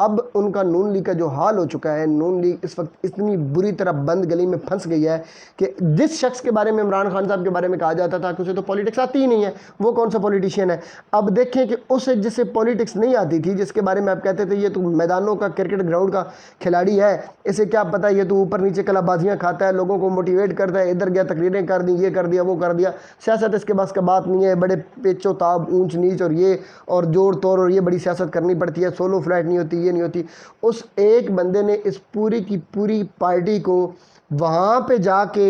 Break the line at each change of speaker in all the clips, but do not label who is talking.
اب ان کا نون لیگ کا جو حال ہو چکا ہے، نون لیگ اس وقت اتنی بری طرح بند گلی میں پھنس گئی ہے کہ جس شخص کے بارے میں عمران خان صاحب کے بارے میں کہا جاتا تھا کہ اسے تو پولیٹکس آتی ہی نہیں ہے، وہ کون سا پولیٹیشین ہے، اب دیکھیں کہ اسے جسے پولیٹکس نہیں آتی تھی، جس کے بارے میں آپ کہتے تھے یہ تو میدانوں کا کرکٹ گراؤنڈ کا کھلاڑی ہے، اسے کیا پتہ یہ تو اوپر نیچے کلا بازیاں کھاتا ہے، لوگوں کو موٹیویٹ کرتا ہے، ادھر گیا تقریریں کر دی، یہ کر دیا وہ کر دیا، سیاست اس کے بس کا بات نہیں ہے، بڑے پیچ و تاب اونچ نیچ اور یہ اور جوڑ توڑ اور یہ بڑی سیاست کرنی پڑتی ہے، سولو فلائٹ نہیں ہوتی، یہ نہیں ہوتی۔ اس ایک بندے نے اس پوری کی پوری پارٹی کو وہاں پہ جا کے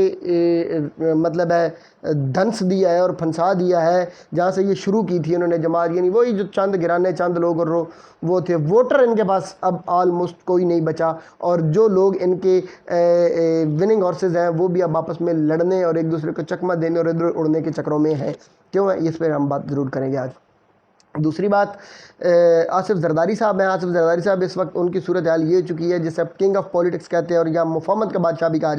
مطلب ہے دھنس دیا ہے اور پھنسا دیا ہے جہاں سے یہ شروع کی تھی انہوں نے جماعت، یعنی وہی جو چند گرانے چند لوگ اور وہ تھے، ووٹر ان کے پاس اب آلموسٹ کوئی نہیں بچا، اور جو لوگ ان کے وننگ ہارسز ہیں وہ بھی اب آپس میں لڑنے اور ایک دوسرے کو چکمہ دینے اور ادھر اڑنے کے چکروں میں ہیں۔ کیوں ہے اس پہ ہم بات ضرور کریں گے آج۔ دوسری بات، آصف زرداری صاحب ہیں۔ آصف زرداری صاحب اس وقت ان کی صورتحال یہ چکی ہے جسے اب کنگ آف پولیٹکس کہتے ہیں اور یا مفاہمت کا بادشاہ بھی کہا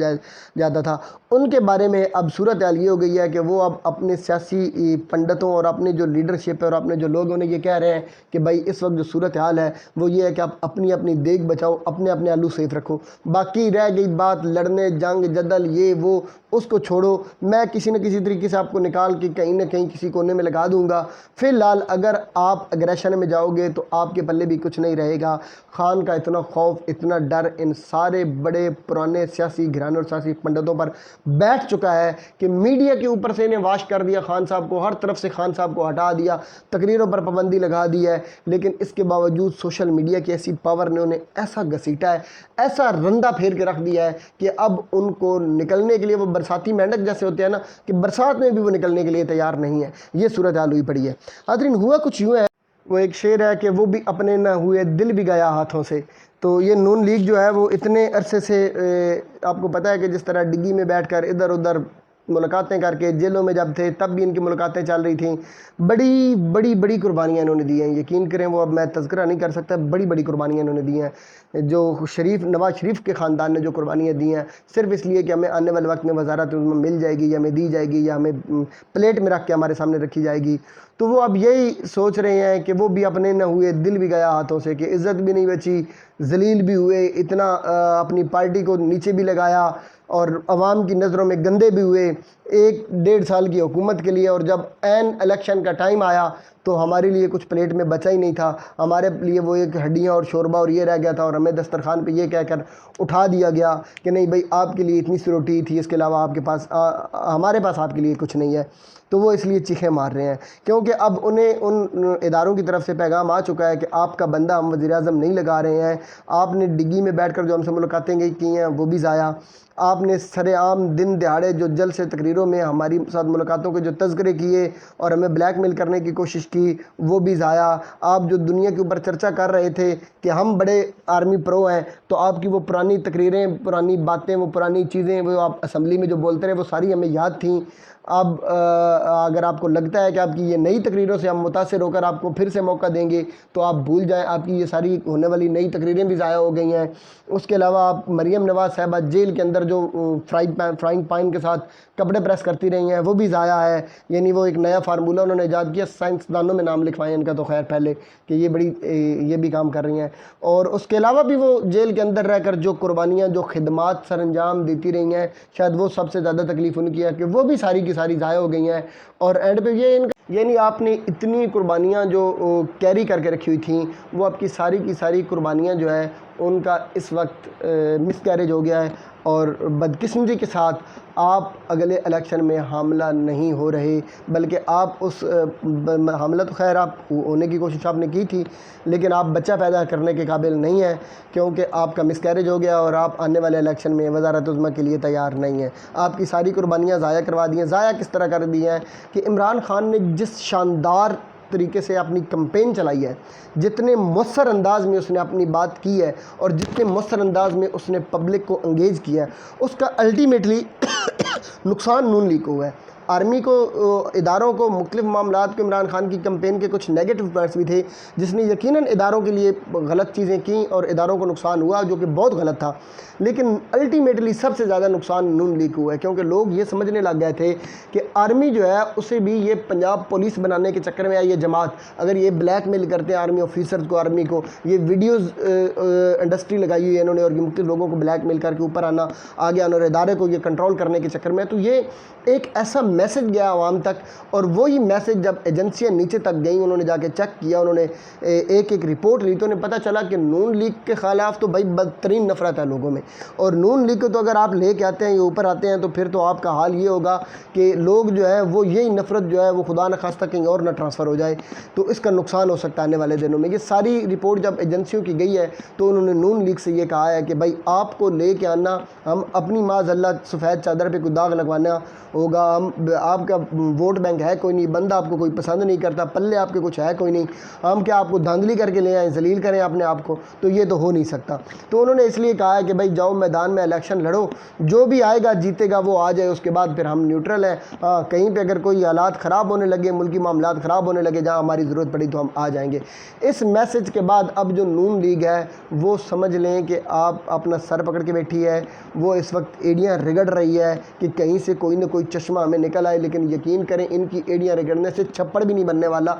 جاتا تھا، ان کے بارے میں اب صورتحال یہ ہو گئی ہے کہ وہ اب اپنے سیاسی پنڈتوں اور اپنے جو لیڈرشپ ہے اور اپنے جو لوگ انہیں یہ کہہ رہے ہیں کہ بھائی اس وقت جو صورتحال ہے وہ یہ ہے کہ آپ اپنی اپنی دیگ بچاؤ، اپنے اپنے آلو سیف رکھو، باقی رہ گئی بات لڑنے جنگ جدل یہ وہ اس کو چھوڑو، میں کسی نہ کسی طریقے سے آپ کو نکال کے کہیں نہ کہیں کسی کونے میں لگا دوں گا۔ فی الحال اگر آپ اگریشن میں جاؤ گے تو آپ کے پلے بھی کچھ نہیں رہے گا۔ خان کا اتنا خوف اتنا ڈر ان سارے بڑے پرانے سیاسی گھرانے اور سیاسی پنڈتوں پر بیٹھ چکا ہے کہ میڈیا کے اوپر سے انہیں واش کر دیا، خان صاحب کو ہر طرف سے خان صاحب کو ہٹا دیا، تقریروں پر پابندی لگا دی ہے، لیکن اس کے باوجود سوشل میڈیا کی ایسی پاور نے انہیں ایسا گھسیٹا ہے، ایسا رندہ پھیر کے رکھ دیا ہے کہ اب ان کو نکلنے کے لیے وہ برساتی مینڈک جیسے ہوتے ہیں نا کہ برسات میں بھی وہ نکلنے کے لیے تیار نہیں ہے۔ یہ صورتحال ہوئی پڑی ہے۔ حاضرین، ہوا کچھ یوں ہے، وہ ایک شعر ہے کہ وہ بھی اپنے نہ ہوئے دل بھی گیا ہاتھوں سے۔ تو یہ نون لیگ جو ہے وہ اتنے عرصے سے آپ کو پتہ ہے کہ جس طرح ڈگی میں بیٹھ کر ادھر ادھر ملاقاتیں کر کے، جیلوں میں جب تھے تب بھی ان کی ملاقاتیں چل رہی تھیں، بڑی بڑی بڑی قربانیاں انہوں نے دی ہیں، یقین کریں وہ اب میں تذکرہ نہیں کر سکتا، بڑی بڑی قربانیاں انہوں نے دی ہیں، جو نواز شریف کے خاندان نے جو قربانیاں دی ہیں صرف اس لیے کہ ہمیں آنے والے وقت میں وزارت عظمیٰ مل جائے گی یا ہمیں دی جائے گی یا ہمیں پلیٹ میں رکھ کے ہمارے سامنے رکھی جائے گی، تو وہ اب یہی سوچ رہے ہیں کہ وہ بھی اپنے نہ ہوئے دل بھی گیا ہاتھوں سے، کہ عزت بھی نہیں بچی، ذلیل بھی ہوئے، اتنا اپنی پارٹی کو نیچے بھی لگایا اور عوام کی نظروں میں گندے بھی ہوئے 1.5 سال کی حکومت کے لیے، اور جب عین الیکشن کا ٹائم آیا تو ہمارے لیے کچھ پلیٹ میں بچا ہی نہیں تھا، ہمارے لیے وہ ایک ہڈیاں اور شوربہ اور یہ رہ گیا تھا، اور ہمیں دسترخوان پہ یہ کہہ کر اٹھا دیا گیا کہ نہیں بھائی آپ کے لیے اتنی سی روٹی تھی، اس کے علاوہ آپ کے پاس ہمارے پاس آپ کے لیے کچھ نہیں ہے، تو وہ اس لیے چیخیں مار رہے ہیں کیونکہ اب انہیں ان اداروں کی طرف سے پیغام آ چکا ہے کہ آپ کا بندہ ہم وزیر اعظم نہیں لگا رہے ہیں، آپ نے ڈگی میں بیٹھ کر جو ہم سے ملاقاتیں کی ہیں وہ بھی ضائع، آپ نے سر عام دن دہاڑے جو جل سے تقریروں میں ہماری ساتھ ملاقاتوں کے جو تذکرے کیے اور ہمیں بلیک میل کرنے کی کوشش کی وہ بھی ضائع، آپ جو دنیا کے اوپر چرچا کر رہے تھے کہ ہم بڑے آرمی پرو ہیں، تو آپ کی وہ پرانی تقریریں، پرانی باتیں، وہ پرانی چیزیں وہ آپ اسمبلی میں جو بولتے رہے وہ ساری ہمیں یاد تھیں۔ اب اگر آپ کو لگتا ہے کہ آپ کی یہ نئی تقریروں سے ہم متاثر ہو کر آپ کو پھر سے موقع دیں گے تو آپ بھول جائیں، آپ کی یہ ساری ہونے والی نئی تقریریں بھی ضائع ہو گئی ہیں۔ اس کے علاوہ آپ مریم نواز صاحبہ جیل کے اندر جو فرائنگ پین کے ساتھ کپڑے پریس کرتی رہی ہیں وہ بھی ضائع ہے، یعنی وہ ایک نیا فارمولہ انہوں نے ایجاد کیا، سائنسدانوں میں نام لکھوائیں ان کا تو خیر پہلے کہ یہ بھی کام کر رہی ہیں، اور اس کے علاوہ بھی وہ جیل کے اندر رہ کر جو قربانیاں جو خدمات سر انجام دیتی رہی ہیں، شاید وہ سب سے زیادہ تکلیف ان کی ہے کہ وہ بھی ساری کی ساری ضائع ہو گئی ہیں، اور اینڈ پہ یہ ان کا یعنی آپ نے اتنی قربانیاں جو کیری کر کے رکھی ہوئی تھیں وہ آپ کی ساری قربانیاں جو ہے ان کا اس وقت مس کیریج ہو گیا ہے، اور بدقسمتی کے ساتھ آپ اگلے الیکشن میں حاملہ نہیں ہو رہے، بلکہ آپ اس حاملہ تو خیر آپ ہونے کی کوشش آپ نے کی تھی لیکن آپ بچہ پیدا کرنے کے قابل نہیں ہیں کیونکہ آپ کا مس کیریج ہو گیا اور آپ آنے والے الیکشن میں وزارت عظمیٰ کے لیے تیار نہیں ہیں، آپ کی ساری قربانیاں ضائع کروا دی ہیں۔ ضائع کس طرح کر دی ہیں کہ عمران خان نے جس شاندار طریقے سے اپنی کمپین چلائی ہے، جتنے مؤثر انداز میں اس نے اپنی بات کی ہے اور جتنے مؤثر انداز میں اس نے پبلک کو انگیج کیا ہے، اس کا الٹیمیٹلی نقصان نون لیگ کو ہوا ہے۔ آرمی کو اداروں کو مختلف معاملات کو عمران خان کی کمپین کے کچھ نیگیٹو پوائنٹس بھی تھے جس نے یقیناً اداروں کے لیے غلط چیزیں کیں اور اداروں کو نقصان ہوا جو کہ بہت غلط تھا، لیکن الٹیمیٹلی سب سے زیادہ نقصان نون لیگ کو ہوا ہے، کیونکہ لوگ یہ سمجھنے لگ گئے تھے کہ آرمی جو ہے اسے بھی یہ پنجاب پولیس بنانے کے چکر میں یہ جماعت اگر یہ بلیک میل کرتے ہیں آرمی آفیسرز کو، آرمی کو، یہ ویڈیوز انڈسٹری لگائی ہوئی ہے انہوں نے اور یہ مختلف لوگوں کو بلیک میل کر کے اوپر آنا آگے آنا اور ادارے کو یہ کنٹرول کرنے کے چکر میں، تو یہ ایک ایسا میسج گیا عوام تک، اور وہی میسج جب ایجنسیاں نیچے تک گئیں انہوں نے جا کے چیک کیا، انہوں نے ایک رپورٹ لی تو انہیں پتہ چلا کہ نون لیگ کے خلاف تو بھائی بدترین نفرت ہے لوگوں میں، اور نون لیگ کو تو اگر آپ لے کے آتے ہیں یہ اوپر آتے ہیں تو پھر تو آپ کا حال یہ ہوگا کہ لوگ جو ہے وہ یہی نفرت جو ہے وہ خدا نخواستہ کہیں اور نہ ٹرانسفر ہو جائے، تو اس کا نقصان ہو سکتا ہے آنے والے دنوں میں۔ یہ ساری رپورٹ جب ایجنسیوں کی گئی ہے تو انہوں نے نون لیگ سے یہ کہا ہے کہ بھائی آپ کو لے کے آنا، ہم اپنی معاذ اللہ سفید چادر پہ کوئی داغ لگوانا ہوگا، ہم آپ کا ووٹ بینک ہے کوئی نہیں، بندہ آپ کو کوئی پسند نہیں کرتا، پلے آپ کے کچھ ہے کوئی نہیں، ہم کیا آپ کو دھاندلی کر کے لے آئیں، ذلیل کریں اپنے آپ کو، تو یہ تو ہو نہیں سکتا۔ تو انہوں نے اس لیے کہا ہے کہ بھائی جاؤ میدان میں الیکشن لڑو، جو بھی آئے گا جیتے گا وہ آ جائے، اس کے بعد پھر ہم نیوٹرل ہیں، کہیں پہ اگر کوئی حالات خراب ہونے لگے، ملکی معاملات خراب ہونے لگے، جہاں ہماری ضرورت پڑی تو ہم آ جائیں گے۔ اس میسج کے بعد اب جو نون لیگ ہے وہ سمجھ لیں کہ آپ اپنا سر پکڑ کے بیٹھی ہے، وہ اس وقت ایڑیاں رگڑ رہی ہے کہ کہیں سے کوئی نہ کوئی چشمہ ہمیں نکل آئے، لیکن یقین کریں ان کی ایڑیاں رگڑنے سے چھپڑ بھی نہیں بننے والا،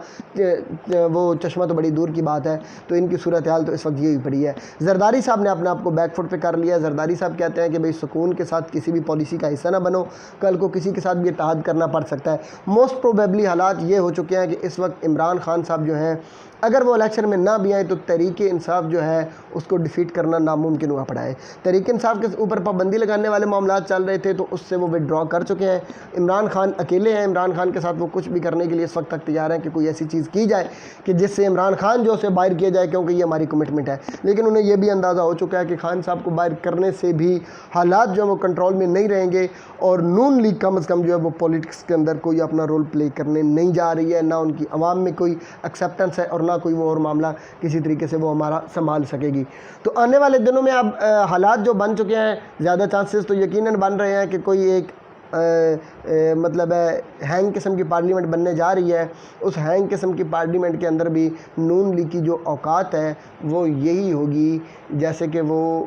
وہ چشمہ تو بڑی دور کی بات ہے، تو ان کی صورتحال تو اس وقت یہی پڑی ہے۔ زرداری صاحب نے اپنے آپ کو بیک فٹ پہ کر لیا ہے، زرداری صاحب کہتے ہیں کہ بھئی سکون کے ساتھ کسی بھی پالیسی کا حصہ نہ بنو، کل کو کسی کے ساتھ بھی اتحاد کرنا پڑ سکتا ہے۔ موسٹ پروبیبلی حالات یہ ہو چکے ہیں کہ اس وقت عمران خان صاحب جو ہیں اگر وہ الیکشن میں نہ بھی آئیں تو تحریک انصاف جو ہے اس کو ڈیفیٹ کرنا ناممکن ہوا پڑا ہے۔ تحریک انصاف کے اوپر پابندی لگانے والے معاملات چل رہے تھے تو اس سے وہ وڈرا کر چکے ہیں، عمران خان اکیلے ہیں، عمران خان کے ساتھ وہ کچھ بھی کرنے کے لیے اس وقت تک تیار ہیں کہ کوئی ایسی چیز کی جائے کہ جس سے عمران خان جو اسے باہر کیا جائے، کیونکہ یہ ہماری کمٹمنٹ ہے، لیکن انہیں یہ بھی اندازہ ہو چکا ہے کہ خان صاحب کو باہر کرنے سے بھی حالات جو ہیں وہ کنٹرول میں نہیں رہیں گے، اور نون لیگ کم از کم جو ہے وہ پولیٹکس کے اندر کوئی اپنا رول پلے کرنے نہیں جا رہی ہے، نہ ان کی عوام میں کوئی ایکسیپٹنس ہے اور نہ کوئی وہ اور معاملہ کسی طریقے سے وہ ہمارا سنبھال سکے گی۔ تو آنے والے دنوں میں اب حالات جو بن چکے ہیں، زیادہ چانسز تو یقیناً بن رہے ہیں کہ کوئی ایک مطلب ہے ہینگ قسم کی پارلیمنٹ بننے جا رہی ہے، اس ہینگ قسم کی پارلیمنٹ کے اندر بھی نون لیگ کی جو اوقات ہے وہ یہی ہوگی جیسے کہ وہ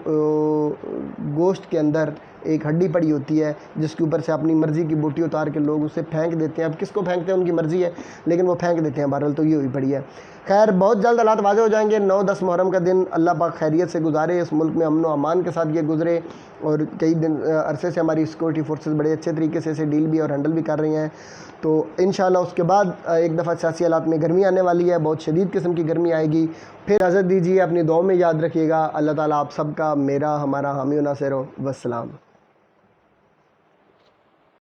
گوشت کے اندر ایک ہڈی پڑی ہوتی ہے جس کے اوپر سے اپنی مرضی کی بوٹی اتار کے لوگ اسے پھینک دیتے ہیں، اب کس کو پھینکتے ہیں ان کی مرضی ہے، لیکن وہ پھینک دیتے ہیں، بہرحال تو یہ ہوئی پڑی ہے۔ خیر بہت جلد حالات واضح ہو جائیں گے۔ 9-10 محرم کا دن اللہ پاک خیریت سے گزارے، اس ملک میں امن و امان کے ساتھ یہ گزرے، اور کئی دن عرصے سے ہماری سیکورٹی فورسز بڑے اچھے طریقے سے اسے ڈیل بھی اور ہینڈل بھی کر رہی ہیں، تو انشاءاللہ اس کے بعد ایک دفعہ سیاسی حالات میں گرمی آنے والی ہے، بہت شدید قسم کی گرمی آئے گی۔ پھر اجازت دیجیے، اپنی دعاؤں میں یاد رکھیے گا، اللہ تعالیٰ آپ سب کا، میرا، ہمارا حامی و ناصر ہو۔ والسلام۔